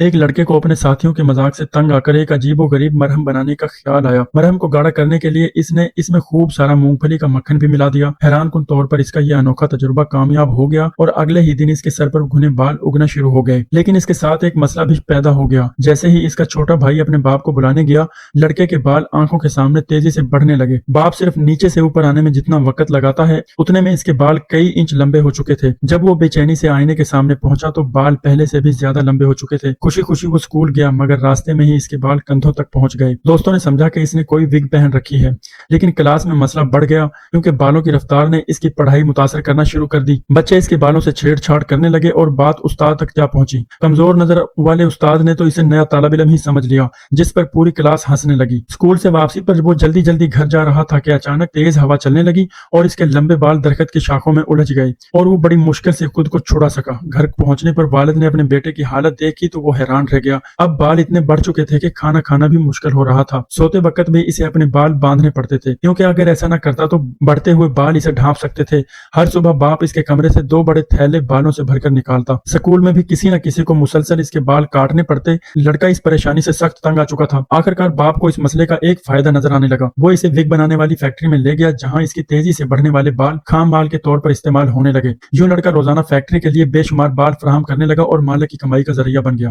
ایک لڑکے کو اپنے ساتھیوں کے مذاق سے تنگ آ کر ایک عجیب و غریب مرہم بنانے کا خیال آیا۔ مرہم کو گاڑھا کرنے کے لیے اس نے اس میں خوب سارا مونگ پھلی کا مکھن بھی ملا دیا۔ حیران کن طور پر اس کا یہ انوکھا تجربہ کامیاب ہو گیا اور اگلے ہی دن اس کے سر پر گھنے بال اگنا شروع ہو گئے۔ لیکن اس کے ساتھ ایک مسئلہ بھی پیدا ہو گیا۔ جیسے ہی اس کا چھوٹا بھائی اپنے باپ کو بلانے گیا، لڑکے کے بال آنکھوں کے سامنے تیزی سے بڑھنے لگے۔ باپ صرف نیچے سے اوپر آنے میں جتنا وقت لگاتا ہے اتنے میں اس کے بال کئی انچ لمبے ہو چکے تھے۔ جب وہ بے چینی سے آئینے کے سامنے پہنچا تو بال پہلے سے بھی زیادہ لمبے ہو چکے تھے۔ خوشی خوشی وہ اسکول گیا، مگر راستے میں ہی اس کے بال کندھوں تک پہنچ گئے۔ دوستوں نے سمجھا کہ اس نے کوئی وگ پہن رکھی ہے، لیکن کلاس میں مسئلہ بڑھ گیا کیونکہ بالوں کی رفتار نے اس کی پڑھائی متاثر کرنا شروع کر دی۔ بچے اس کے بالوں سے چھیڑ چھاڑ کرنے لگے اور بات استاد تک جا پہنچی۔ کمزور نظر والے استاد نے تو اسے نیا طالب علم ہی سمجھ لیا، جس پر پوری کلاس ہنسنے لگی۔ اسکول سے واپسی پر وہ جلدی جلدی گھر جا رہا تھا کہ اچانک تیز ہوا چلنے لگی اور اس کے لمبے بال درخت کی شاخوں میں الجھ گئے اور وہ بڑی مشکل سے خود کو چھڑا سکا۔ گھر پہنچنے پر والد نے اپنے بیٹے کی حالت دیکھی تو وہ حیران رہ گیا۔ اب بال اتنے بڑھ چکے تھے کہ کھانا کھانا بھی مشکل ہو رہا تھا۔ سوتے وقت بھی اسے اپنے بال باندھنے پڑتے تھے، کیونکہ اگر ایسا نہ کرتا تو بڑھتے ہوئے بال اسے ڈھانپ سکتے تھے۔ ہر صبح باپ اس کے کمرے سے 2 بڑے تھیلے بالوں سے بھر کر نکالتا۔ سکول میں بھی کسی نہ کسی کو مسلسل اس کے بال کاٹنے پڑتے۔ لڑکا اس پریشانی سے سخت تنگ آ چکا تھا۔ آخرکار باپ کو اس مسئلے کا ایک فائدہ نظر آنے لگا۔ وہ اسے وگ بنانے والی فیکٹری میں لے گیا، جہاں اس کی تیزی سے بڑھنے والے بال خام مال کے طور پر استعمال ہونے لگے۔ یوں لڑکا روزانہ فیکٹری کے لیے بے شمار بال فراہم کرنے لگا اور مالک کی کمائی کا ذریعہ بن گیا۔